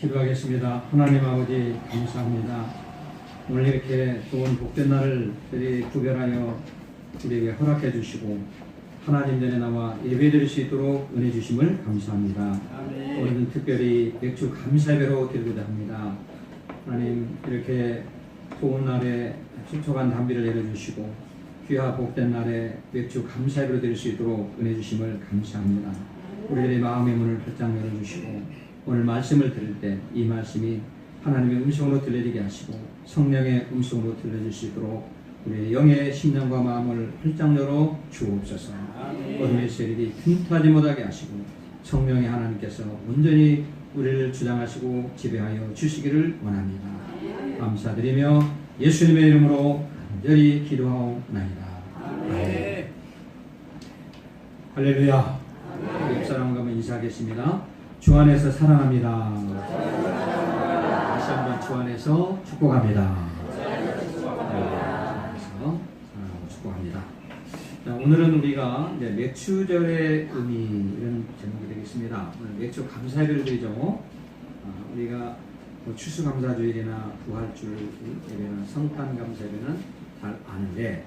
기도하겠습니다. 하나님 아버지 감사합니다. 오늘 이렇게 좋은 복된 날을 구별하여 우리에게 허락해 주시고 하나님 전에 나와 예배드릴 수 있도록 은혜 주심을 감사합니다. 오늘은 특별히 맥주 감사예배로 드리고자 합니다. 하나님 이렇게 좋은 날에 촉촉한 담비를 내려주시고 귀하 복된 날에 맥주 감사예배로 드릴 수 있도록 은혜 주심을 감사합니다. 우리들의 마음의 문을 활짝 열어주시고 오늘 말씀을 들을 때 이 말씀이 하나님의 음성으로 들려지게 하시고 성령의 음성으로 들려질 수 있도록 우리의 영의 심령과 마음을 활짝 열어 주옵소서. 어둠의 세력이 틈타지 못하게 하시고 성령의 하나님께서 온전히 우리를 주장하시고 지배하여 주시기를 원합니다. 감사드리며 예수님의 이름으로 간절히 기도하옵나이다. 할렐루야. 옆 사람과 한번 인사하겠습니다. 주 안에서 사랑합니다. 다시 한번 주 안에서 축복합니다. 축복합니다. 자, 오늘은 우리가 맥주절의 의미 이런 제목이 되겠습니다. 오늘 맥주 감사예배를 드리죠. 우리가 추수감사주일이나 부활주일 예배나 성탄감사예배는 잘 아는데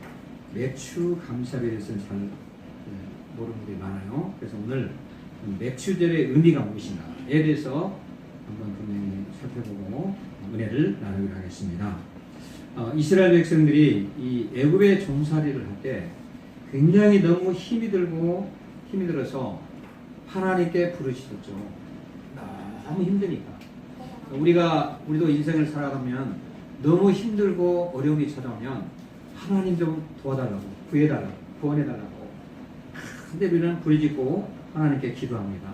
맥주 감사예배에 대해서는 잘 모르는 분들이 많아요. 그래서 오늘 맥주절의 의미가 무엇인가에 대해서 한번 분명히 살펴보고 은혜를 나누기로 하겠습니다. 이스라엘 백성들이 이 애굽의 종살이를 할 때 굉장히 너무 힘이 들어서 하나님께 부르짖었죠. 너무 힘드니까. 우리도 인생을 살아가면 너무 힘들고 어려움이 찾아오면 하나님 좀 도와달라고, 구해달라고, 구원해달라고. 근데 우리는 부르짖고 하나님께 기도합니다.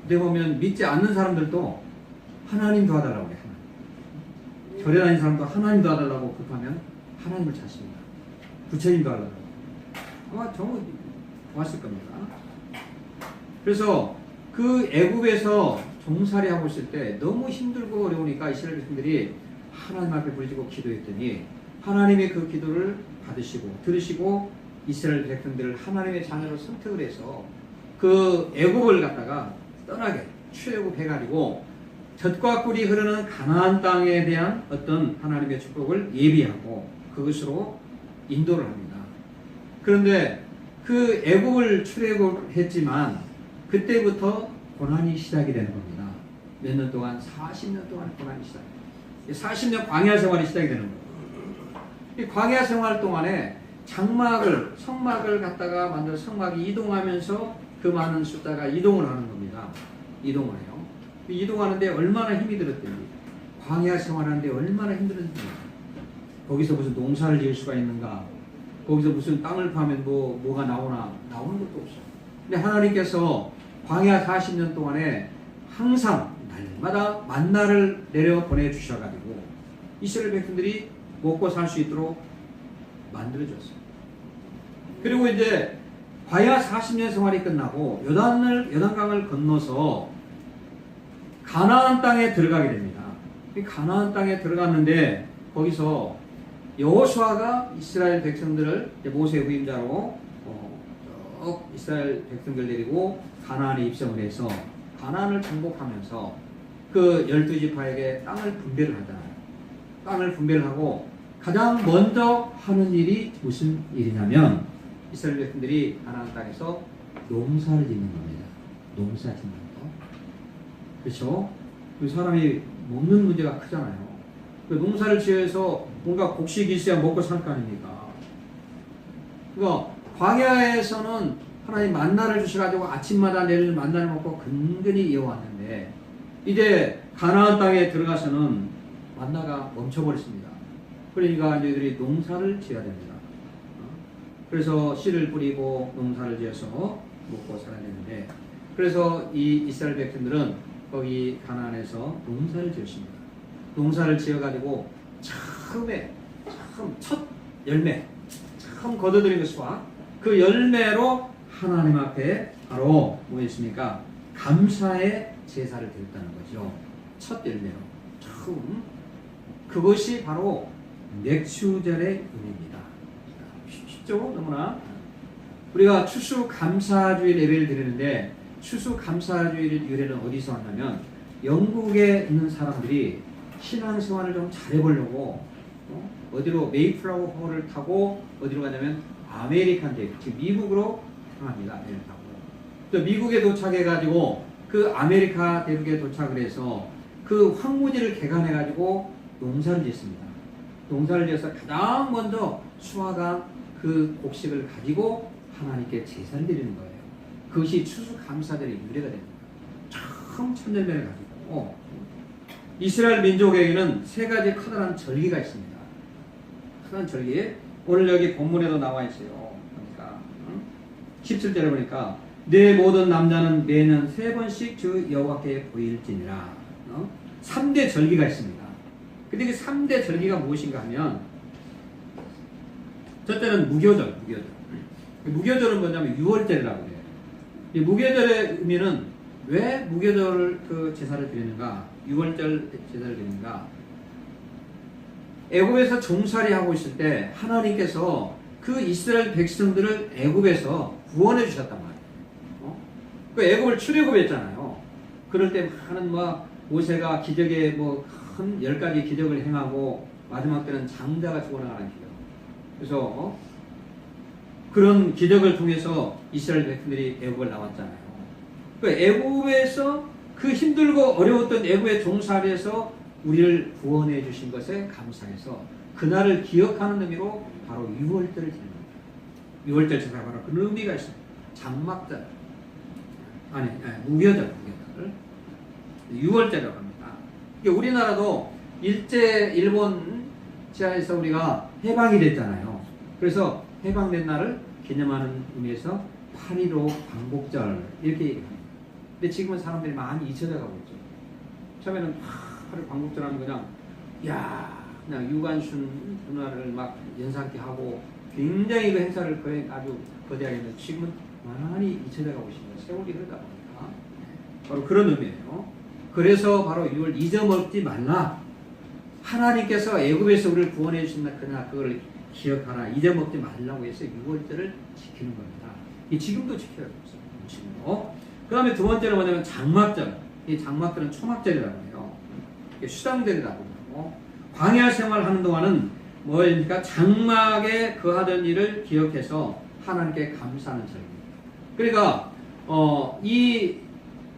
근데 보면 믿지 않는 사람들도 하나님 도와달라고 해요. 절에 다니는 사람도 하나님 도와달라고 급하면 하나님을 찾습니다. 부처님 도와달라고. 아마 정말 좋았을 겁니다. 그래서 그 애굽에서 종살이 하고 있을 때 너무 힘들고 어려우니까 이스라엘 백성들이 하나님 앞에 부르짖고 기도했더니 하나님의 그 기도를 받으시고 들으시고 이스라엘 백성들을 하나님의 자녀로 선택을 해서 그 애굽을 갖다가 떠나게 출애굽해가지고 젖과 꿀이 흐르는 가나안 땅에 대한 어떤 하나님의 축복을 예비하고 그것으로 인도를 합니다. 그런데 그 애굽을 출애굽했지만 그때부터 고난이 시작이 되는 겁니다. 몇 년 동안 40년 동안 고난이 시작. 40년 광야 생활이 시작이 되는 거예요. 이 광야 생활 동안에 성막을 갖다가 만들어 성막이 이동하면서 그 많은 숫자가 이동을 하는 겁니다. 이동을 해요. 이동하는데 얼마나 힘이 들었든지 광야 생활하는데 얼마나 힘들었든지 거기서 무슨 농사를 지을 수가 있는가, 거기서 무슨 땅을 파면 뭐가 나오는 것도 없어요. 근데 하나님께서 광야 40년 동안에 항상 날마다 만나를 내려 보내주셔가지고 이스라엘 백성들이 먹고 살 수 있도록 만들어줬어요. 그리고 이제 광야 40년 생활이 끝나고 요단강을 건너서 가나안 땅에 들어가게 됩니다. 가나안 땅에 들어갔는데 거기서 여호수아가 이스라엘 백성들을 모세의 후임자로 이스라엘 백성들 데리고 가나안에 입성을 해서 가나안을 정복하면서 그 12지파에게 땅을 분배를 하잖아요. 땅을 분배를 하고 가장 먼저 하는 일이 무슨 일이냐면 이스라엘 백성들이 가나안 땅에서 농사를 짓는 겁니다. 농사 짓는 거. 그렇죠? 그 사람이 먹는 문제가 크잖아요. 그 농사를 지어서 뭔가 곡식이 있어야 먹고 살 거 아닙니까? 그러니까 광야에서는 하나님 만나를 주셔가지고 아침마다 내일 만나를 먹고 근근히 이어왔는데 이제 가나안 땅에 들어가서는 만나가 멈춰버렸습니다. 그러니까 너희들이 농사를 지어야 됩니다. 그래서 씨를 뿌리고 농사를 지어서 먹고 살아야 되는데 그래서 이 이스라엘 백성들은 거기 가나안에서 농사를 지었습니다. 농사를 지어가지고 첫 열매, 처음 거둬들인 것과 그 열매로 하나님 앞에 바로 뭐였습니까? 감사의 제사를 드렸다는 거죠. 첫 열매로 처음. 그것이 바로 맥주절의 의미입니다. 쉽죠? 너무나. 우리가 추수감사주일 예배를 드리는데 추수감사주일 유래는 어디서 왔냐면 영국에 있는 사람들이 신앙생활을 좀 잘해보려고 어디로 메이플라워호를 타고 어디로 가냐면 아메리칸 대륙, 즉 미국으로 향합니다. 배를 타고. 또 미국에 도착해가지고 그 아메리카 대륙에 도착을 해서 그 황무지를 개간해가지고 농사를 짓습니다. 농사를 지어서 가장 먼저 수확한 그 곡식을 가지고 하나님께 제사를 드리는 거예요. 그것이 추수감사절의 유래가 됩니다. 참 천년전에 가지고 이스라엘 민족에게는 세 가지 커다란 절기가 있습니다. 커다란 절기. 오늘 여기 본문에도 나와 있어요. 그러니까 17절에 보니까 내 모든 남자는 매년 3번씩 주 여호와께 보일지니라. 3대 절기가 있습니다. 근데 그 3대 절기가 무엇인가 하면 첫째는 무교절. 무교절은 뭐냐면 6월절이라고 해요. 이 무교절의 의미는 왜 무교절 그 제사를 드리는가? 6월절 제사를 드리는가? 애굽에서 종살이 하고 있을 때 하나님께서 그 이스라엘 백성들을 애굽에서 구원해 주셨단 말이에요. 그 애굽을 출애굽했잖아요. 그럴 때 많은 모세가 기적에 큰 10가지 기적을 행하고 마지막 때는 장자가 죽어나가는 기적. 그래서 그런 기적을 통해서 이스라엘 백성들이 애굽을 나왔잖아요. 그 애굽에서 그 힘들고 어려웠던 애굽의 종살이에서 우리를 구원해 주신 것에 감사해서 그날을 기억하는 의미로 바로 6월절을 드리는 거예요. 6월절 제사가 바로 그런 의미가 있습니다. 장막절, 무교절, 6월절이라고 합니다. 우리나라도 일본 지하에서 우리가 해방이 됐잖아요. 그래서 해방된 날을 기념하는 의미에서 8.15 광복절 이렇게 얘기합니다. 근데 지금은 사람들이 많이 잊혀져 가고 있죠. 처음에는 8.15 광복절 하면 그냥 유관순 누나를 막 연상케 하고 굉장히 그 행사를 아주 거대하게 했는데 지금은 많이 잊혀져 가고 있습니다. 세월이 흐르다 보니까. 바로 그런 의미예요. 그래서 바로 6월 잊어먹지 말라. 하나님께서 애굽에서 우리를 구원해 주신 그날 그걸 기억하라. 잊어먹지 말라고 해서 6월절을 지키는 겁니다. 지금도 지켜야 됩니다. 그 다음에 두 번째는 뭐냐면 장막절. 이 장막절은 초막절이라고 해요. 수장절이라고 하고 광야 생활하는 동안은 뭐입니까? 장막에 거하던 일을 기억해서 하나님께 감사하는 절입니다. 그러니까 이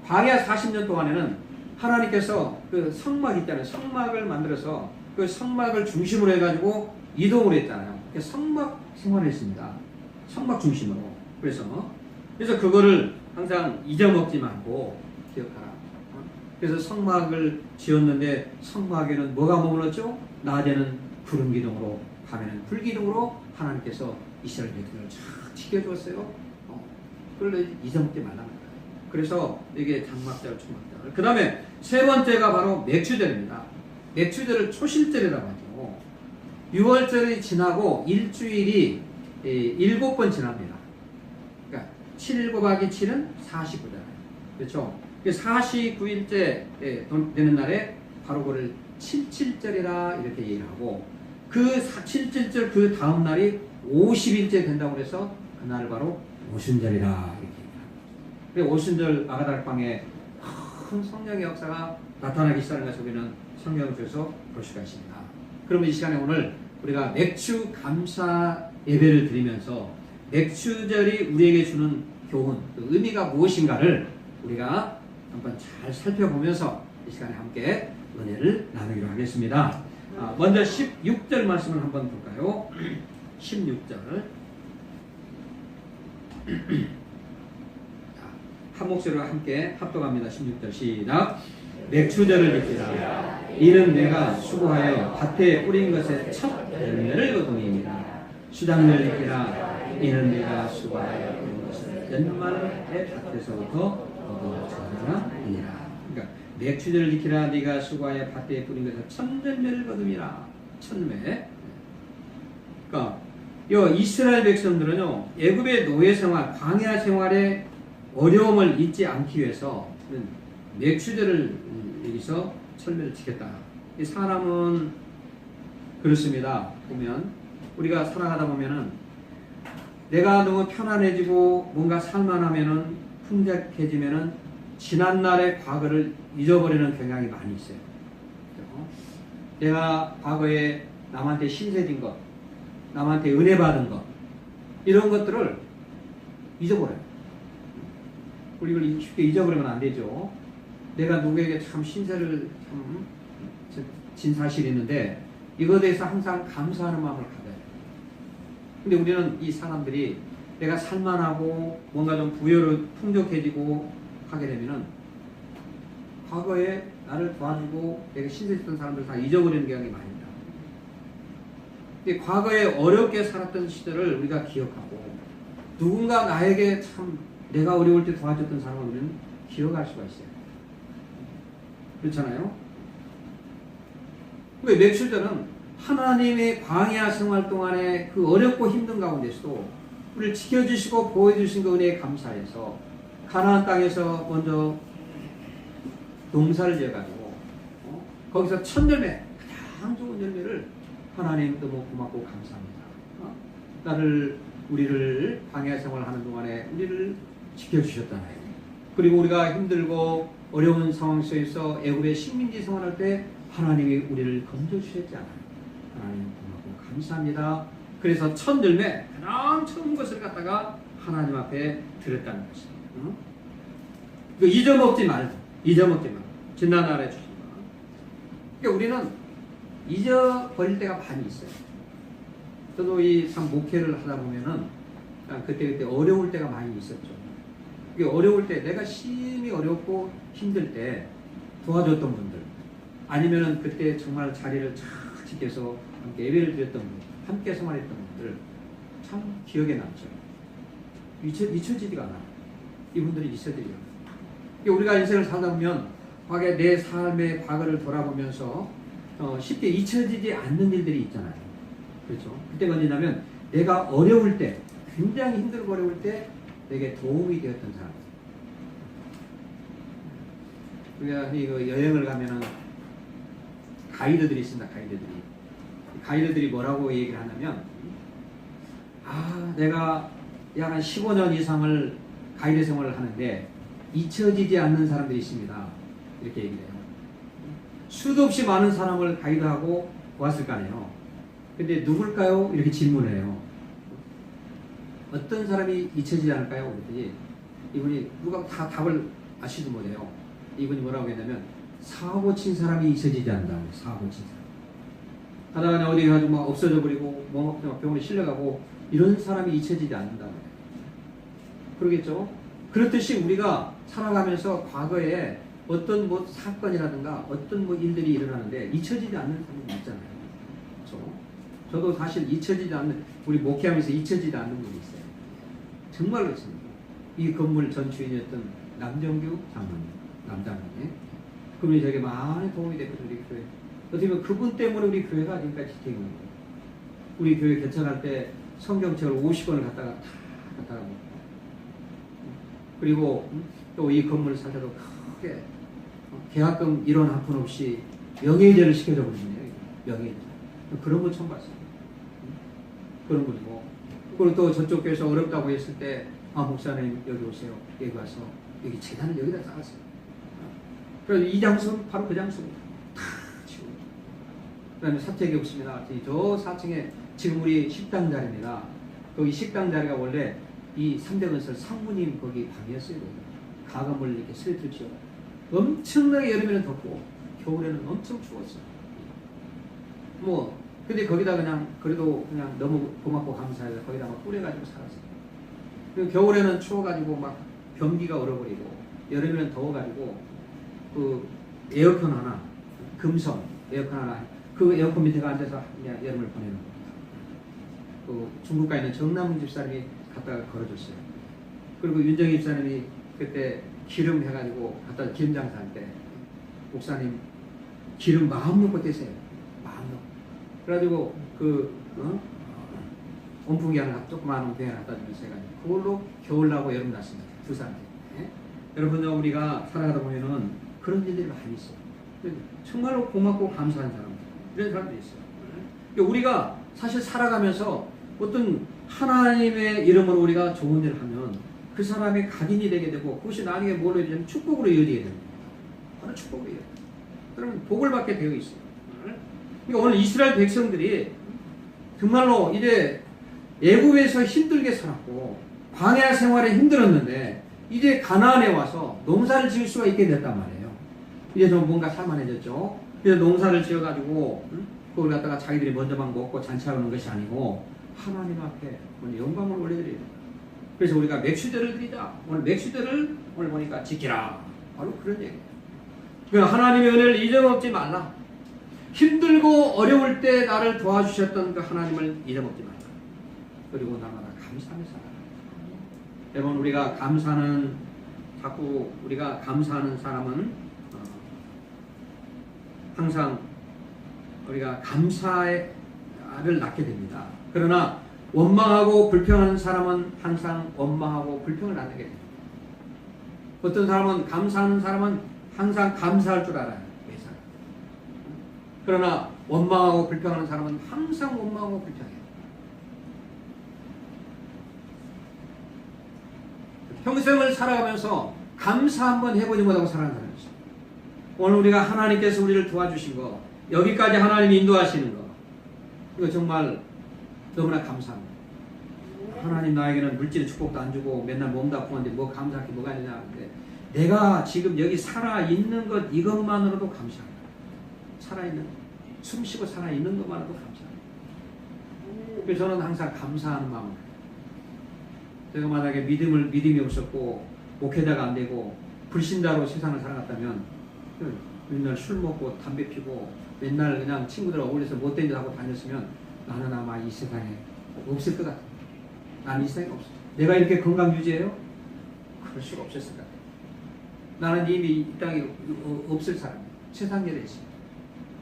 광야 40년 동안에는 하나님께서 그 성막 있잖아요. 성막을 만들어서 그 성막을 중심으로 해가지고 이동을 했잖아요. 성막 생활을 했습니다. 성막 중심으로. 그래서 그거를 항상 잊어먹지 말고 기억하라. 그래서 성막을 지었는데 성막에는 뭐가 머물렀죠? 낮에는 구름 기둥으로, 밤에는 불 기둥으로 하나님께서 이스라엘 백성을 잘 지켜주었어요. 그걸 잊어먹지 말라는 거예요. 그래서 이게 장막절, 초막절. 그 다음에 세 번째가 바로 맥주절입니다. 맥주절을 초실절이라고 하죠. 6월절이 지나고 일주일이 7번 지납니다. 그러니까 7 곱하기 7은 49잖아요. 그렇죠? 49일째 되는 날에 바로 그걸 77절이라 이렇게 얘기를 하고 그 77절 그 다음 날이 50일째 된다고 해서 그날을 바로 오순절이라 이렇게 얘기합니다. 오순절 아가달방에 큰 성령의 역사가 나타나기 시작하는 것을 우리는 성경을 통해서 볼 수가 있습니다. 그러면 이 시간에 오늘 우리가 맥주 감사 예배를 드리면서 맥주절이 우리에게 주는 교훈, 그 의미가 무엇인가를 우리가 한번 잘 살펴보면서 이 시간에 함께 은혜를 나누기로 하겠습니다. 먼저 16절 말씀을 한번 볼까요? 16절 한 목소리로 함께 합독합니다. 16절 시작. 맥주절을 지키라. 이는 내가 수고하여 밭에 뿌린 것의 첫 열매를 거두니이다. 수장절 지키라. 이는 내가 수고하여 뿌린 것을 연말의 밭에서부터 거두어서니라. 그러니까 맥주절을 지키라. 네가 수고하여 밭에 뿌린 것의 첫 열매를 거둠이라. 첫 열매. 그러니까 이스라엘 백성들은요 애굽의 노예 생활, 광야 생활의 어려움을 잊지 않기 위해서 맥주절을 여기서 철매를 지켰다. 이 사람은 그렇습니다. 보면 우리가 살아가다 보면은 내가 너무 편안해지고 뭔가 살만하면은 풍족해지면은 지난날의 과거를 잊어버리는 경향이 많이 있어요. 내가 과거에 남한테 신세진 것, 남한테 은혜 받은 것, 이런 것들을 잊어버려요. 우리 이걸 쉽게 잊어버리면 안 되죠. 내가 누구에게 참 신세를 진 사실이 있는데 이거에 대해서 항상 감사하는 마음을 가져야 돼요. 근데 우리는 이 사람들이 내가 살만하고 뭔가 좀 부여로 풍족해지고 하게 되면은 과거에 나를 도와주고 내가 신세했던 사람들 다 잊어버리는 경향이 많이 있다. 근데 과거에 어렵게 살았던 시절을 우리가 기억하고 누군가 나에게 참 내가 어려울 때 도와줬던 사람을 우리는 기억할 수가 있어요. 그렇잖아요? 왜 며칠 전은 하나님의 광야 생활 동안에 그 어렵고 힘든 가운데서도 우리를 지켜주시고 보호해주신 그 은혜에 감사해서 가나안 땅에서 먼저 농사를 지어가지고 거기서 첫 열매, 가장 좋은 열매를 하나님 너무 고맙고 감사합니다. 우리를 광야 생활하는 동안에 우리를 지켜주셨잖아요. 그리고 우리가 힘들고 어려운 상황 속에서 애굽의 식민지 생활할 때 하나님이 우리를 건져주셨지 않아요. 하나님 고맙고 감사합니다. 그래서 첫 열매, 가장 처음 것을 갖다가 하나님 앞에 드렸다는 것입니다. 그 잊어먹지 말고, 지난날에 주신 거. 그러니까 우리는 잊어버릴 때가 많이 있어요. 저도 이 참 목회를 하다 보면은 그때 어려울 때가 많이 있었죠. 이게 어려울 때, 내가 심히 어렵고 힘들 때 도와줬던 분들, 아니면은 그때 정말 자리를 잘 지켜서 함께 예배를 드렸던 분들, 함께 생활했던 분들, 참 기억에 남죠. 잊혀지지가 않아요. 이분들이 잊혀지지가 않아요. 우리가 인생을 살다 보면 과거에 내 삶의 과거를 돌아보면서 쉽게 잊혀지지 않는 일들이 있잖아요. 그렇죠? 그때가 언제냐면 내가 어려울 때, 굉장히 힘들고 어려울 때 내게 도움이 되었던 사람. 우리가 그 여행을 가면은 가이드들이 있습니다. 가이드들이 뭐라고 얘기를 하냐면, 내가 약 한 15년 이상을 가이드 생활을 하는데 잊혀지지 않는 사람들이 있습니다. 이렇게 얘기를 해요. 수도 없이 많은 사람을 가이드하고 보았을 거 아니에요. 근데 누굴까요? 이렇게 질문해요. 어떤 사람이 잊혀지지 않을까요? 그랬더니 이분이 누가 다 답을 아시지 못해요. 이분이 뭐라고 했냐면 사고 친 사람이 잊혀지지 않는다. 사고 친 사람. 하다가 어디 가지고 막 없어져 버리고 뭐 병원에 실려가고 이런 사람이 잊혀지지 않는다. 그러겠죠? 그렇듯이 우리가 살아가면서 과거에 어떤 뭐 사건이라든가 어떤 뭐 일들이 일어나는데 잊혀지지 않는 사람이 있잖아요. 그렇죠? 저도 사실 잊혀지지 않는, 우리 목회하면서 잊혀지지 않는 분이 있어요. 정말로 있습니다. 이 건물 전 주인이었던 남정규 장로님, 남장로님. 그분이 저에게 많이 도움이 됐거든요, 우리 교회. 어떻게 보면 그분 때문에 우리 교회가 지금까지 지키는 거예요. 우리 교회 개척할 때 성경책을 50권을 갖다가 놓고. 그리고 또 이 건물을 살 때도 크게 계약금 1원 한 푼 없이 명예이자를 시켜줘 버리네요. 명예이자. 그런 걸 처음 봤어요. 그런 분이고. 그리고 또 저쪽 교회에서 어렵다고 했을 때, 목사님 여기 오세요. 여기 와서 여기 재단을 여기다 쌓았어요. 그래서 이 장소는 바로 그 장소입니다. 다 치우고. 그 다음에 사택이 없습니다. 저 4층에 지금 우리 식당 자리입니다. 거기 식당 자리가 원래 이 삼대건설 상무님 거기 방이었어요. 가건물 이렇게 스레트를 치워. 엄청나게 여름에는 덥고 겨울에는 엄청 추웠어요. 근데 거기다 그래도 그냥 너무 고맙고 감사해서 거기다 막 뿌려가지고 살았어요. 그리고 겨울에는 추워가지고 막 변기가 얼어버리고, 여름에는 더워가지고 그 에어컨 하나, 금성 에어컨 하나, 그 에어컨 밑에 앉아서 그냥 여름을 보내는 겁니다. 그 중국가 있는 정남훈 집사님이 갖다가 걸어줬어요. 그리고 윤정희 집사님이 그때 기름 해가지고 갖다 기름 장사할 때, 목사님 기름 마음 놓고 떼세요. 마음 놓고. 그래가지고 온풍기 하나, 조그마한 온풍기 하나 갖다 주면서 해가지고 그걸로 겨울 나고 여름 났습니다. 두 사람들. 여러분, 우리가 살아가다 보면은 그런 일들이 많이 있어요. 정말로 고맙고 감사한 사람들, 이런 사람들이 있어요. 그러니까 우리가 사실 살아가면서 어떤 하나님의 이름으로 우리가 좋은 일을 하면 그 사람의 각인이 되게 되고 그것이 나중에 뭘로 이어지면 축복으로 이어지게 됩니다. 바로 축복으로 이어져요. 그러면 복을 받게 되어 있어요. 그러니까 오늘 이스라엘 백성들이 정말로 이제 애굽에서 힘들게 살았고 광야 생활에 힘들었는데 이제 가나안에 와서 농사를 지을 수가 있게 됐단 말이에요. 이제 좀 뭔가 살만해졌죠. 그래서 농사를 지어가지고 그걸 갖다가 자기들이 먼저만 먹고 잔치하는 것이 아니고 하나님 앞에 오늘 영광을 올려드려야 됩니다. 그래서 우리가 맥수제를 드리자. 오늘 맥수제를 오늘 보니까 지키라. 바로 그런 얘기예요. 그러니까 하나님의 은혜를 잊어먹지 말라. 힘들고 어려울 때 나를 도와주셨던 그 하나님을 잊어먹지 말라. 그리고 날마다 감사하며 살아라. 여러분 우리가 감사는 자꾸 우리가 감사하는 사람은 항상 우리가 감사를 낳게 됩니다. 그러나 원망하고 불평하는 사람은 항상 원망하고 불평을 낳게 됩니다. 어떤 사람은 감사하는 사람은 항상 감사할 줄 알아요. 그러나 원망하고 불평하는 사람은 항상 원망하고 불평해요. 평생을 살아가면서 감사 한번 해보지 못하고 살아가는 사람이 있어요. 오늘 우리가 하나님께서 우리를 도와주신 거, 여기까지 하나님이 인도하시는 거, 이거 정말 너무나 감사합니다. 하나님 나에게는 물질의 축복도 안 주고 맨날 몸도 아프는데 뭐 감사할 게 뭐가 있느냐 하는데 내가 지금 여기 살아있는 것 이것만으로도 감사합니다. 살아있는 숨쉬고 살아있는 것만으로도 감사합니다. 그래서 저는 항상 감사하는 마음을 제가 만약에 믿음이 없었고 목회자가 안 되고 불신자로 세상을 살아갔다면 맨날 술 먹고 담배 피고 맨날 그냥 친구들 어울려서 못된 짓 하고 다녔으면 나는 아마 이 세상에 없을 것 같아. 나는 이 세상에 없어. 내가 이렇게 건강 유지해요? 그럴 수가 없었을 것 같아. 나는 이미 이 땅에 없을 사람이야. 세상에 있어.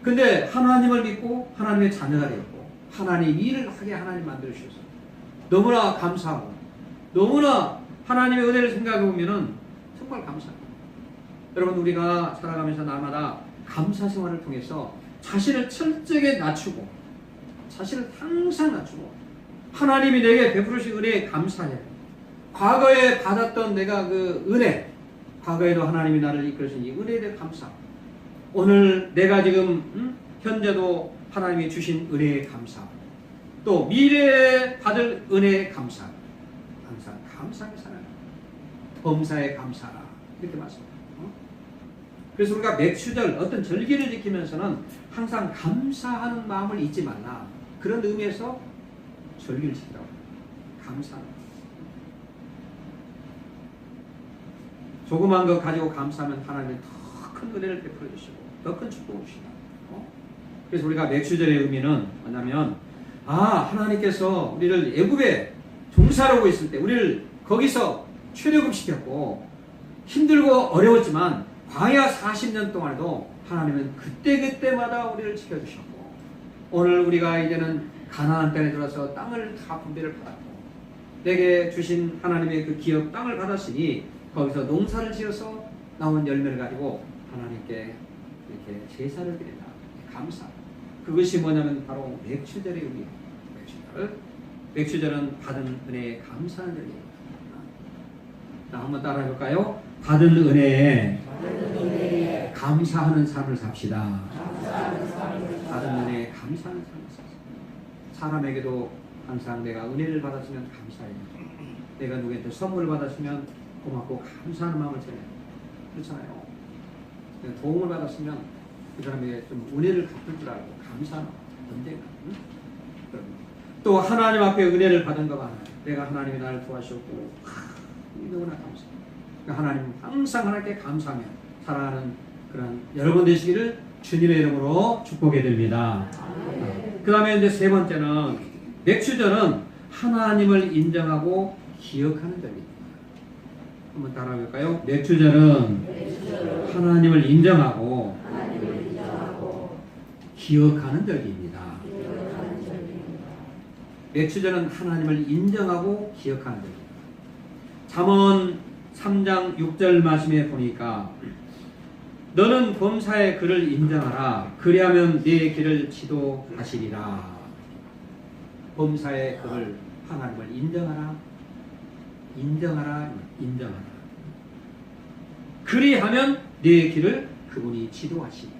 근데 하나님을 믿고 하나님의 자녀가 되었고 하나님 일을 하게 하나님 만들어 주셔서 너무나 감사하고 너무나 하나님의 은혜를 생각해 보면은 정말 감사합니다. 여러분 우리가 살아가면서 날마다 감사 생활을 통해서 자신을 철저하게 낮추고 자신을 항상 낮추고 하나님이 내게 베풀으신 은혜에 감사해. 과거에 받았던 내가 그 은혜, 과거에도 하나님이 나를 이끌으신 이 은혜에 대해 감사. 오늘 내가 지금 현재도 하나님이 주신 은혜에 감사. 또 미래에 받을 은혜에 감사. 항상 감사하게 살아라. 범사에 감사라. 이렇게 말씀합니다. 그래서 우리가 맥수절 어떤 절기를 지키면서는 항상 감사하는 마음을 잊지 말라. 그런 의미에서 절기를 지키라고. 감사하는 것. 조그만 거 가지고 감사하면 하나님이 더 큰 은혜를 베풀어 주시고 더 큰 축복을 주신다. 그래서 우리가 맥수절의 의미는 뭐냐면 하나님께서 우리를 애굽에 종살하고 있을 때 우리를 거기서 출애굽시켰고 힘들고 어려웠지만 광야 40년 동안에도 하나님은 그때그때마다 우리를 지켜주셨고 오늘 우리가 이제는 가나안 땅에 들어서 땅을 다 분배를 받았고 내게 주신 하나님의 그 기업 땅을 받았으니 거기서 농사를 지어서 나온 열매를 가지고 하나님께 이렇게 제사를 드린다. 감사. 그것이 뭐냐면 바로 맥수절의 의미. 맥수절은 받은 은혜에 감사하는 절기입니다. 자, 한번 따라해 볼까요? 받은 은혜에 감사하는 삶을 삽시다. 받은 은혜에 감사하는 삶을 삽시다. 사람에게도 항상 내가 은혜를 받았으면 감사해요. 내가 누구한테 선물을 받았으면 고맙고 감사하는 마음을 전해요. 그렇잖아요. 내가 도움을 받았으면 그 사람에게 좀 은혜를 갚을 줄 알고 감사하는 언제가. 또 하나님 앞에 은혜를 받은 거 많아요. 내가 하나님이 나를 도와주셨고 너무나 감사해요. 그러니까 하나님 항상 하나님께 감사하며 살아가는 그런 여러분 되시기를 주님의 이름으로 축복해 드립니다. 그 다음에 이제 세 번째는 맥수절은 하나님을 인정하고 기억하는 절기입니다. 한번 따라해볼까요? 맥수절은 하나님을 인정하고 기억하는 절기입니다. 맥수절은 하나님을 인정하고 기억하는 절기입니다. 잠언 3장 6절 말씀에 보니까 너는 범사의 그를 인정하라. 그리하면 네 길을 지도하시리라. 범사의 그를 하나님을 인정하라. 인정하라. 인정하라. 그리하면 내 길을 그분이 지도하시리라.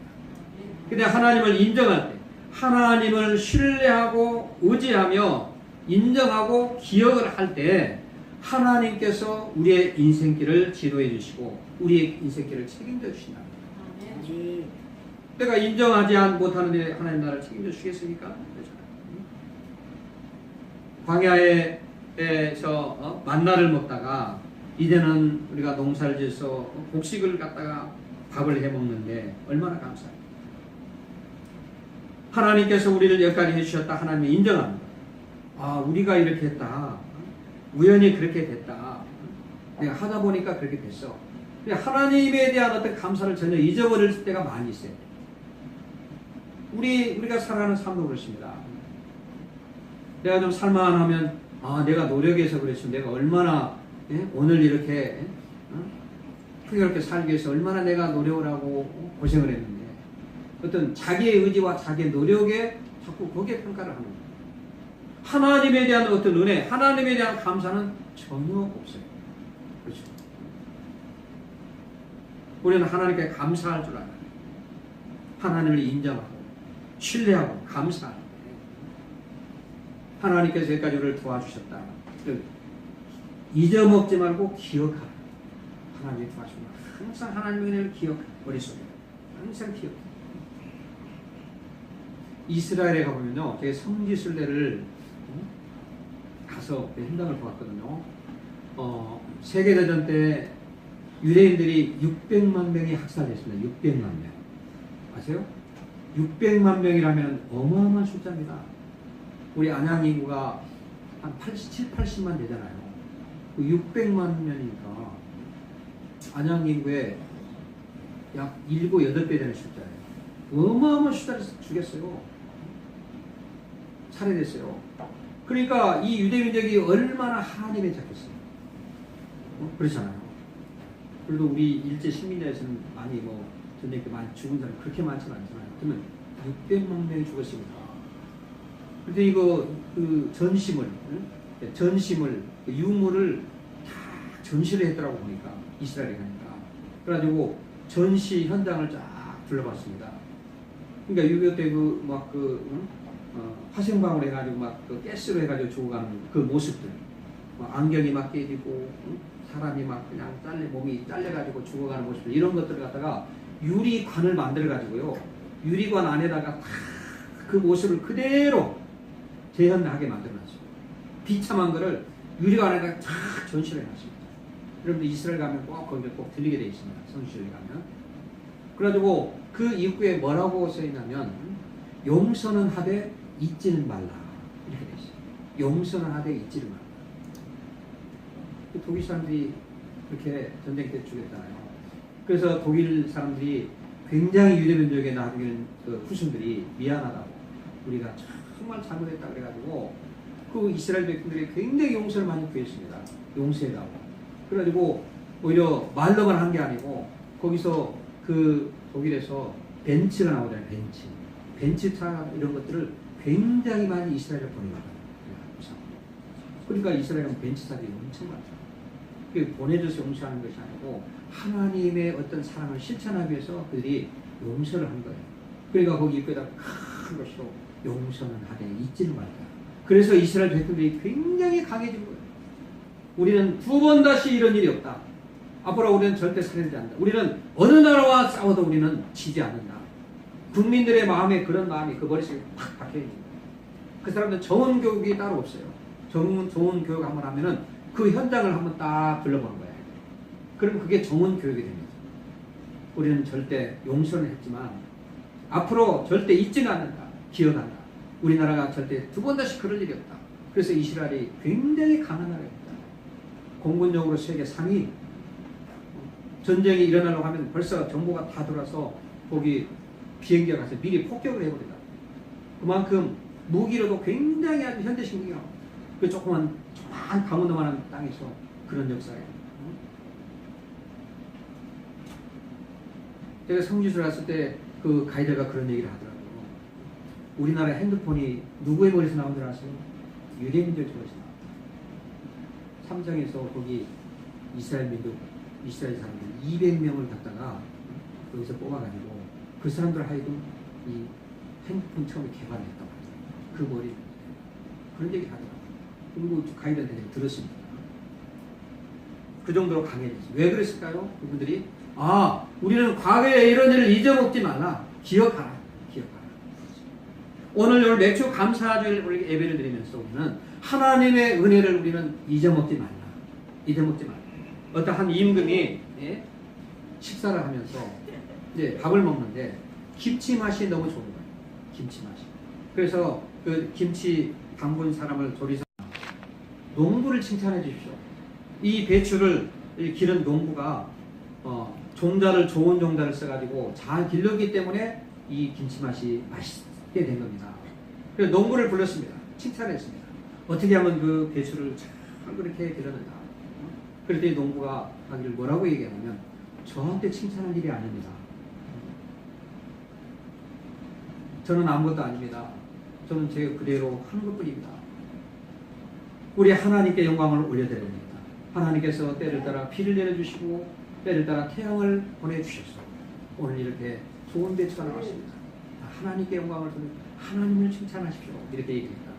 근데 하나님을 인정할 때, 하나님을 신뢰하고 의지하며 인정하고 기억을 할 때 하나님께서 우리의 인생길을 지도해 주시고 우리의 인생길을 책임져 주신다. 내가 인정하지 못하는데 하나님 나를 책임져 주시겠습니까? 광야에서 만나를 먹다가 이제는 우리가 농사를 지어서 곡식을 갖다가 밥을 해 먹는데 얼마나 감사해요. 하나님께서 우리를 여기까지 해주셨다. 하나님이 인정합니다. 아, 우리가 이렇게 했다. 우연히 그렇게 됐다. 내가 하다 보니까 그렇게 됐어. 하나님에 대한 어떤 감사를 전혀 잊어버릴 때가 많이 있어요. 우리가 살아가는 삶도 그렇습니다. 내가 좀 살만하면 아, 내가 노력해서 그랬어. 내가 얼마나 오늘 이렇게 풍요롭게 살기 위해서 얼마나 내가 노력을 하고 고생을 했는데 어떤 자기의 의지와 자기의 노력에 자꾸 거기에 평가를 하는 거예요. 하나님에 대한 어떤 은혜, 하나님에 대한 감사는 전혀 없어요. 그렇죠? 우리는 하나님께 감사할 줄 알아요. 하나님을 인정하고 신뢰하고 감사하고 하나님께서 여기까지 우리를 도와주셨다. 잊어먹지 말고 기억하라. 하나님이 도와주셨다. 항상 하나님의 은혜를 기억하라. 머릿속에 항상 기억해. 이스라엘에 가보면요, 되게 성지순례를 가서 현장을 보았거든요. 세계대전 때 유대인들이 600만 명이 학살됐습니다. 600만 명. 아세요? 600만 명이라면 어마어마한 숫자입니다. 우리 안양 인구가 한 7, 80만 되잖아요. 600만 명이니까 안양 인구의 약 7, 8배 되는 숫자예요. 어마어마한 숫자를 죽였어요. 살해됐어요. 그러니까 이 유대민족이 얼마나 하나님에 잡혔어요. 그렇잖아요. 그래도 우리 일제 식민지에서는 많이 전쟁 때 많이 죽은 사람 그렇게 많지는 않잖아요. 그러면 600만 명이 죽었습니다. 그런데 이거 전심을 유물을 다 전시를 했더라고 보니까 이스라엘에 가니까. 그래가지고 전시 현장을 쫙 둘러봤습니다. 그러니까 6.25 때 화생방울 해가지고 가스로 해가지고 죽어가는 그 모습들, 안경이 막 깨지고 사람이 막 그냥 몸이 잘려가지고 죽어가는 모습들, 이런 것들을 갖다가 유리관을 만들어가지고요, 유리관 안에다가 다 그 모습을 그대로 재현하게 만들어놨어요. 비참한 거를 유리관 안에다가 다 전시를 해놨습니다. 여러분들 이스라엘 가면 거기 꼭 들리게 돼 있습니다. 성지순례 가면. 그래가지고 그 입구에 뭐라고 써있냐면 용서는 하되 잊지는 말라, 이렇게 돼 있어요. 용서는 하되 잊지를 말라. 독일 사람들이 그렇게 전쟁 때 죽였잖아요. 그래서 독일 사람들이 굉장히 유대민족의 나중에는 그 후손들이 미안하다고, 우리가 정말 잘못했다 그래가지고 그 이스라엘 백성들이 굉장히 용서를 많이 구했습니다. 용서해라고. 그래가지고 오히려 말로만 한 게 아니고 거기서 그 독일에서 벤츠가 나오잖아요. 벤츠차 이런 것들을 굉장히 많이 이스라엘에 보내거든요. 그러니까 이스라엘은 벤츠차들이 엄청 많죠. 그게 보내줘서 용서하는 것이 아니고 하나님의 어떤 사랑을 실천하기 위해서 그들이 용서를 한 거예요. 그러니까 거기 입구에다 큰 것으로 용서는 하되 잊지는 말자. 그래서 이스라엘 백성들이 굉장히 강해진 거예요. 우리는 두 번 다시 이런 일이 없다. 앞으로 우리는 절대 살해되지 않는다. 우리는 어느 나라와 싸워도 우리는 지지 않는다. 국민들의 마음에 그런 마음이 그 머릿속에 팍 박혀있는 거예요. 그 사람들은 좋은 교육이 따로 없어요. 좋은 교육 한번 하면은 그 현장을 한번 딱 둘러보는 거예요. 그럼 그게 좋은 교육이 됩니다. 우리는 절대 용서는 했지만 앞으로 절대 잊지는 않는다. 기억한다. 우리나라가 절대 두 번 다시 그럴 일이 없다. 그래서 이스라엘이 굉장히 강한 나라입니다. 공군력으로 세계 상위. 전쟁이 일어나려고 하면 벌써 정보가 다 돌아서 거기 비행기가 가서 미리 폭격을 해버린다. 그만큼 무기로도 굉장히 아주 현대식 무기가 그 조그만 강원도만한 땅에서 그런 역사예요. 제가 성지순례 갔을 때 그 가이드가 그런 얘기를 하더라고요. 우리나라 핸드폰이 누구의 머리에서 나온 줄 아세요? 유대민족의 머리에서 나왔다. 탐정에서 거기 이스라엘 사람들 200명을 갖다가 여기서 뽑아가지고 그 사람들 하여금 이 핸드폰 처음에 개발했단 말이에요. 그 머리 그런 얘기 하더라고요. 그리고 가이드한테 들었습니다. 그 정도로 강해졌어요. 왜 그랬을까요? 그분들이 우리는 과거에 이런 일을 잊어먹지 말라. 기억하라. 오늘 맥주 감사주일 우리 예배를 드리면서 우리는 하나님의 은혜를 우리는 잊어먹지 말라. 어떤 한 임금이 식사를 하면서 이제 밥을 먹는데 김치 맛이 너무 좋은 거예요. 김치 맛이. 그래서 그 김치 담근 사람을 조리사 농부를 칭찬해 주십시오. 이 배추를 기른 농부가 좋은 종자를 써가지고 잘 길렀기 때문에 이 김치 맛이 맛있게 된 겁니다. 그래서 농부를 불렀습니다. 칭찬했습니다. 어떻게 하면 그 배추를 잘 그렇게 길렀는가. 그랬더니 농부가 하기를 뭐라고 얘기하냐면 저한테 칭찬할 일이 아닙니다. 저는 아무것도 아닙니다. 저는 제 그대로 하는 것뿐입니다. 우리 하나님께 영광을 올려드려야 됩니다. 하나님께서 때를 따라 비를 내려주시고 때를 따라 태양을 보내주셨어. 오늘 이렇게 좋은 배추가 나왔습니다. 하나님께 영광을 돌리고 하나님을 칭찬하십시오. 이렇게 얘기합니다.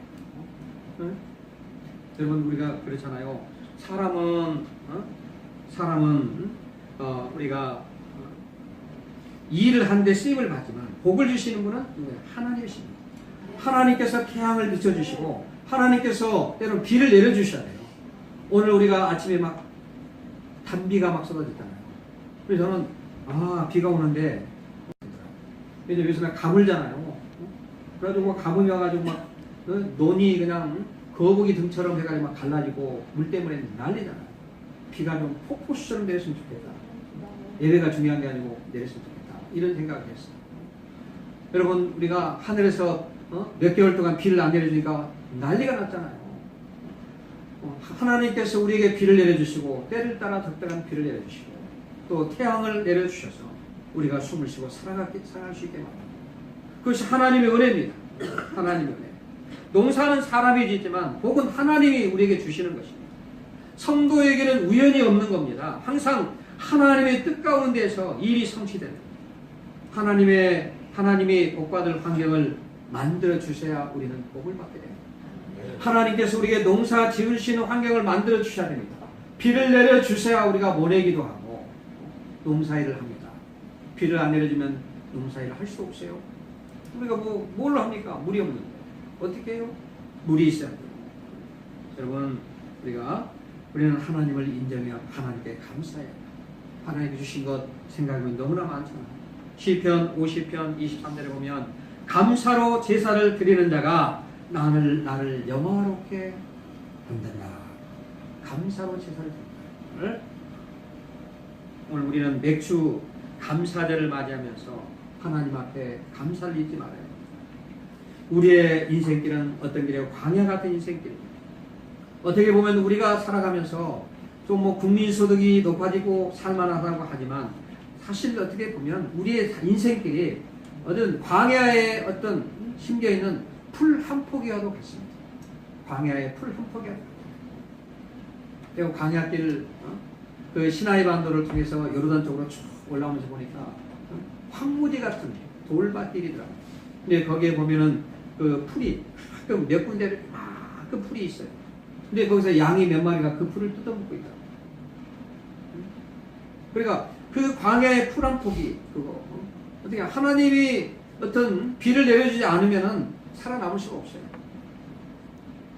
여러분 우리가 그렇잖아요. 사람은 우리가 일을 하는데 쓰임을 받지만 복을 주시는 분은 하나님이십니다. 하나님께서 태양을 비춰주시고 하나님께서 때론 비를 내려주셔야 돼요. 오늘 우리가 아침에 막 단비가 막 쏟아졌잖아요. 그래서 저는 비가 오는데 이제 요즘에 가물잖아요. 그래가지고 가물이 와가지고 막 논이 그냥 거북이 등처럼 해가지고 막 갈라지고 물 때문에 난리잖아요. 비가 좀 폭포수처럼 내렸으면 좋겠다. 예배가 중요한 게 아니고 내렸으면 좋겠다. 이런 생각을 했어요. 여러분 우리가 하늘에서 몇 개월 동안 비를 안 내려주니까 난리가 났잖아요. 하나님께서 우리에게 비를 내려주시고 때를 따라 적당한 비를 내려주시고 또 태양을 내려주셔서 우리가 숨을 쉬고 살아갈 수 있게 만듭니다. 그것이 하나님의 은혜입니다. 하나님의 은혜. 농사는 사람이 짓지만 복은 하나님이 우리에게 주시는 것입니다. 성도에게는 우연이 없는 겁니다. 항상 하나님의 뜻 가운데서 일이 성취되는 겁니다. 하나님이 복받을 환경을 만들어 주셔야 우리는 복을 받게 됩니다. 하나님께서 우리에게 농사 지을 수 있는 환경을 만들어 주셔야 됩니다. 비를 내려 주셔야 우리가 모내기도 하고 농사일을 합니다. 비를 안 내려주면 농사일을 할 수 없어요. 우리가 뭘로 합니까? 물이 없는데 어떻게 해요? 물이 있어야 돼요. 여러분 우리는 하나님을 인정해야 하나님께 감사해야 돼요. 하나님이 주신 것 생각하면 너무나 많잖아요. 시편 50편 23절에 보면 감사로 제사를 드리는 자가 나를 영화롭게 한단다. 감사로 제사를 드린다. 오늘 우리는 맥주 감사절을 맞이하면서 하나님 앞에 감사를 잊지 말아야 합니다. 우리의 인생길은 어떤 길이에요? 광야 같은 인생길입니다. 어떻게 보면 우리가 살아가면서 좀 국민소득이 높아지고 살만하다고 하지만 사실 어떻게 보면 우리의 인생길이 어떤 광야의 어떤 심겨있는 풀 한 포기와도 같습니다. 광야의 풀 한 포기와도 같아요. 광야길 그 시나이 반도를 통해서 요르단 쪽으로 쭉 올라오면서 보니까 황무지 같은 돌밭길이더라고요. 근데 거기에 보면은 그 풀이 가끔 몇 군데 그 풀이 있어요. 근데 거기서 양이 몇 마리가 그 풀을 뜯어먹고 있다. 그러니까 그 광야의 풀 한 포기 그거 어떻게 하나님이 어떤 비를 내려주지 않으면은 살아남을 수가 없어요.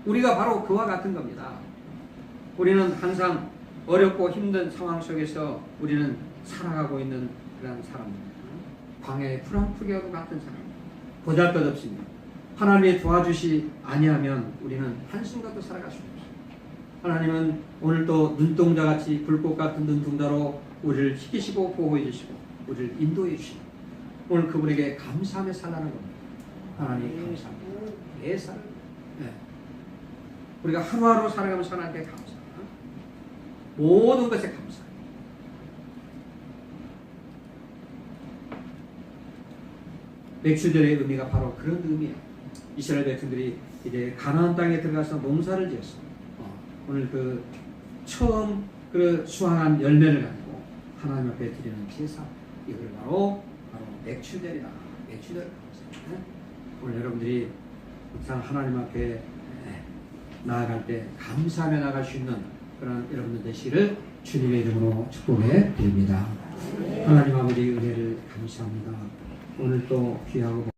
우리가 바로 그와 같은 겁니다. 우리는 항상 어렵고 힘든 상황 속에서 우리는 살아가고 있는 그런 사람입니다. 광야의 풀 한 포기와도 같은 사람. 보잘것없습니다. 하나님이 도와주시 아니하면 우리는 한순간도 살아갈 수 없어요. 하나님은 오늘도 눈동자같이 불꽃 같은 눈동자로 우리를 지키시고 보호해 주시고 우리를 인도해 주시고 오늘 그분에게 감사하며 살라는 겁니다. 하나님 감사합니다. 매살 우리가 하루하루 살아가면서 하나님께 감사 모든 것에 감사. 맥주절의 의미가 바로 그런 의미예요. 이스라엘 백성들이 이제 가나안 땅에 들어가서 농사를 지었어요. 오늘 그 처음 그 수확한 열매를 가지고 하나님 앞에 드리는 제사, 이걸 바로 맥추절이다. 맥추절. 오늘 여러분들이 항상 하나님 앞에 나아갈 때 감사하며 나아갈 수 있는 그런 여러분들 되시기를 주님의 이름으로 축복해 드립니다. 하나님 아버지 은혜를 감사합니다. 오늘 또 귀하고